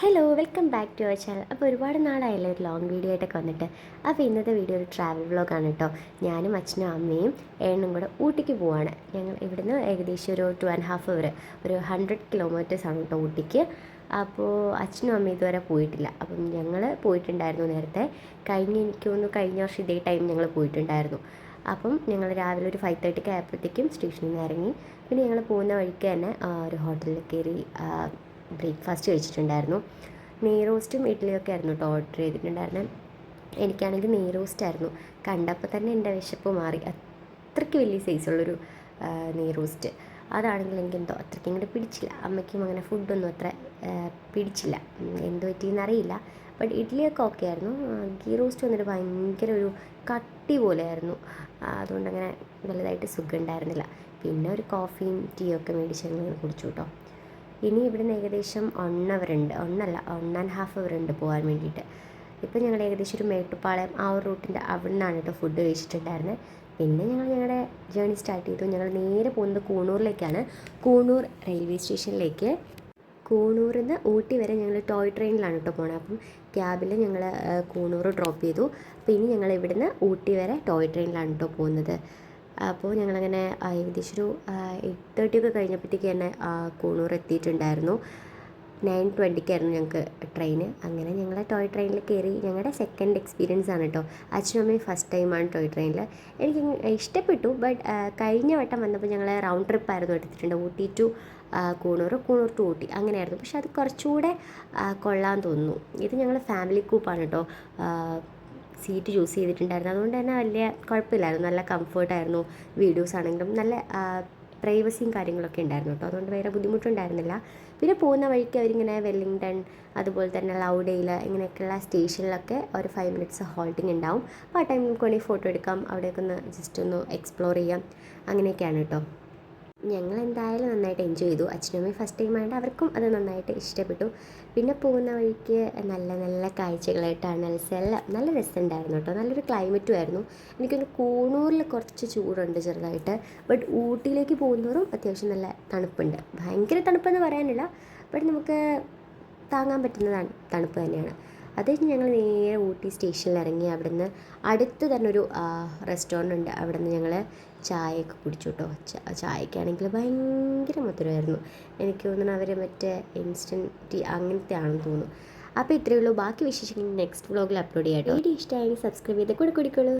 Hello welcome back to our channel. അപ്പോൾ ഒരുപാട് നാളായല്ലോ ഒരു ലോങ് വീഡിയോ ആയിട്ടൊക്കെ വന്നിട്ട്. അപ്പോൾ ഇന്നത്തെ വീഡിയോ ഒരു ട്രാവൽ വ്ളോഗാണ് കേട്ടോ. ഞാനും അച്ഛനും അമ്മയും ഏണ്ണും കൂടെ ഊട്ടിക്ക് പോവാണ്. ഞങ്ങൾ ഇവിടുന്ന് ഏകദേശം ഒരു 2.5 അവർ ഒരു 100 കിലോമീറ്റേഴ്സ് ആണ് കേട്ടോ ഊട്ടിക്ക്. അപ്പോൾ അച്ഛനും അമ്മയും ഇതുവരെ പോയിട്ടില്ല. അപ്പം ഞങ്ങൾ പോയിട്ടുണ്ടായിരുന്നു നേരത്തെ. എനിക്ക് തോന്നുന്നു കഴിഞ്ഞ വർഷം ഇതേ ടൈം ഞങ്ങൾ പോയിട്ടുണ്ടായിരുന്നു. അപ്പം ഞങ്ങൾ രാവിലെ ഒരു 5:30 ആയപ്പോഴത്തേക്കും സ്റ്റേഷനിൽ നിന്ന് ഇറങ്ങി. പിന്നെ ഞങ്ങൾ പോകുന്ന വഴിക്ക് തന്നെ ഒരു ഹോട്ടലിൽ കയറി ബ്രേക്ക്ഫാസ്റ്റ് കഴിച്ചിട്ടുണ്ടായിരുന്നു. നെയ് റോസ്റ്റും ഇഡ്ഡലിയൊക്കെ ആയിരുന്നു കേട്ടോ ഓർഡർ ചെയ്തിട്ടുണ്ടായിരുന്നത്. എനിക്കാണെങ്കിൽ നെയ് റോസ്റ്റായിരുന്നു. കണ്ടപ്പോൾ തന്നെ എൻ്റെ വിശപ്പ് മാറി. അത്രയ്ക്ക് വലിയ സൈസുള്ളൊരു നെയ് റോസ്റ്റ്. അതാണെങ്കിൽ എനിക്കെന്തോ അത്രയ്ക്ക് ഇങ്ങോട്ട് പിടിച്ചില്ല. അമ്മയ്ക്കും അങ്ങനെ ഫുഡൊന്നും അത്ര പിടിച്ചില്ല. എന്ത് പറ്റിയെന്നറിയില്ല. ബട്ട് ഇഡ്ഡലിയൊക്കെ ഓക്കെ ആയിരുന്നു. ഗീ റോസ്റ്റ് വന്നിട്ട് ഭയങ്കര ഒരു കട്ടി പോലെയായിരുന്നു. അതുകൊണ്ടങ്ങനെ വലുതായിട്ട് സുഖം ഉണ്ടായിരുന്നില്ല. പിന്നെ ഒരു കോഫിയും ടീയും ഒക്കെ മേടിച്ച് ഞങ്ങൾ കുടിച്ചു കേട്ടോ. ഇനി ഇവിടുന്ന് ഏകദേശം 1 അവർ ഉണ്ട്, 1.5 അവർ ഉണ്ട് പോകാൻ വേണ്ടിയിട്ട്. ഇപ്പോൾ ഞങ്ങൾ ഏകദേശം ഒരു മേട്ടുപ്പാളയം ആ ഒരു റൂട്ടിൻ്റെ അവിടെ നിന്നാണ് കേട്ടോ ഫുഡ് കഴിച്ചിട്ടുണ്ടായിരുന്നത്. പിന്നെ ഞങ്ങളുടെ ജേണി സ്റ്റാർട്ട് ചെയ്തു. ഞങ്ങൾ നേരെ പോകുന്നത് കൂണൂറിലേക്കാണ്. കൂണൂർ റെയിൽവേ സ്റ്റേഷനിലേക്ക്. കൂണൂരിൽ നിന്ന് ഊട്ടി വരെ ഞങ്ങൾ ടോയ് ട്രെയിനിലാണ് കേട്ടോ പോകുന്നത്. അപ്പം ക്യാബിൽ ഞങ്ങൾ കൂണൂർ ഡ്രോപ്പ് ചെയ്തു. അപ്പോൾ ഇനി ഞങ്ങൾ ഇവിടുന്ന് ഊട്ടി വരെ ടോയ് ട്രെയിനിലാണ് കേട്ടോ പോകുന്നത്. അപ്പോൾ ഞങ്ങളങ്ങനെ ഏകദേശം ഒരു 8:30 ഒക്കെ കഴിഞ്ഞപ്പോഴത്തേക്ക് തന്നെ കൂണൂർ എത്തിയിട്ടുണ്ടായിരുന്നു. 9:20 ഞങ്ങൾക്ക് ട്രെയിന്. അങ്ങനെ ഞങ്ങൾ ടോയ് ട്രെയിനിൽ കയറി. ഞങ്ങളുടെ സെക്കൻഡ് എക്സ്പീരിയൻസ് ആണ് കേട്ടോ. അച്ഛനും അമ്മയും ഫസ്റ്റ് ടൈമാണ് ടോയ് ട്രെയിനിൽ. എനിക്ക് ഇഷ്ടപ്പെട്ടു. ബട്ട് കഴിഞ്ഞ വട്ടം വന്നപ്പോൾ ഞങ്ങൾ റൗണ്ട് ട്രിപ്പായിരുന്നു എടുത്തിട്ടുണ്ട്. ഊട്ടി ടു കൂണൂർ ടു ഊട്ടി അങ്ങനെയായിരുന്നു. പക്ഷെ അത് കുറച്ചുകൂടെ കൊള്ളാൻ തോന്നുന്നു. ഇത് ഞങ്ങൾ ഫാമിലി കൂപ്പാണ് കേട്ടോ സീറ്റ് ചൂസ് ചെയ്തിട്ടുണ്ടായിരുന്നു. അതുകൊണ്ട് തന്നെ വലിയ കുഴപ്പമില്ലായിരുന്നു. നല്ല കംഫർട്ടായിരുന്നു. വീഡിയോസ് ആണെങ്കിലും നല്ല പ്രൈവസിയും കാര്യങ്ങളൊക്കെ ഉണ്ടായിരുന്നു കേട്ടോ. അതുകൊണ്ട് വേറെ ബുദ്ധിമുട്ടുണ്ടായിരുന്നില്ല. പിന്നെ പോകുന്ന വഴിക്ക് അവരിങ്ങനെ വെല്ലിംഗ്ടൺ അതുപോലെ തന്നെ ലൗഡെയിൽ ഇങ്ങനെയൊക്കെയുള്ള സ്റ്റേഷനിലൊക്കെ ഒരു 5 മിനിറ്റ്സ് ഹോൾട്ടിങ് ഉണ്ടാവും. അപ്പോൾ ആ ടൈം നമുക്ക് വേണമെങ്കിൽ ഫോട്ടോ എടുക്കാം, അവിടെയൊക്കെ ഒന്ന് ജസ്റ്റ് ഒന്ന് എക്സ്പ്ലോർ ചെയ്യാം. അങ്ങനെയൊക്കെയാണ് കേട്ടോ. ഞങ്ങൾ എന്തായാലും നന്നായിട്ട് എൻജോയ് ചെയ്തു. അച്ഛനും അമ്മയും ഫസ്റ്റ് ടൈം ആയതുകൊണ്ട് അവർക്കും അത് നന്നായിട്ട് ഇഷ്ടപ്പെട്ടു. പിന്നെ പോകുന്ന വഴിക്ക് നല്ല നല്ല കാഴ്ചകൾ, ടണൽസ് എല്ലാം നല്ല രസമുണ്ടായിരുന്നു കേട്ടോ. നല്ലൊരു ക്ലൈമറ്റും ആയിരുന്നു. എനിക്കൊന്ന് കൂണൂരിൽ കുറച്ച് ചൂടുണ്ട് ചെറുതായിട്ട്. ബട്ട് ഊട്ടിയിലേക്ക് പോകുന്നവരും അത്യാവശ്യം നല്ല തണുപ്പുണ്ട്. ഭയങ്കര തണുപ്പെന്ന് പറയാനില്ല, ബട്ട് നമുക്ക് താങ്ങാൻ പറ്റുന്നതാണ് തണുപ്പ് തന്നെയാണ്. അത് കഴിഞ്ഞ് ഞങ്ങൾ നേരെ ഊട്ടി സ്റ്റേഷനിൽ ഇറങ്ങി. അവിടുന്ന് അടുത്ത് തന്നെ ഒരു റെസ്റ്റോറൻ്റ് ഉണ്ട്. അവിടുന്ന് ഞങ്ങൾ ചായയൊക്കെ കുടിച്ചു കേട്ടോ. ചായക്കാണെങ്കിൽ ഭയങ്കര മധുരമായിരുന്നു. എനിക്ക് തോന്നുന്നു അവർ മറ്റേ ഇൻസ്റ്റൻറ്റ് ടീ അങ്ങനത്തെ ആണെന്ന് തോന്നുന്നു. അപ്പോൾ ഇത്രയേ ഉള്ളൂ. ബാക്കി വിശേഷിക്കും നെക്സ്റ്റ് വ്ളോഗിൽ അപ്ലോഡ് ചെയ്യാം കേട്ടോ. വീഡിയോ ഇഷ്ടമായെങ്കിൽ സബ്സ്ക്രൈബ് ചെയ്ത് കൂടെ കുടിക്കോളൂ.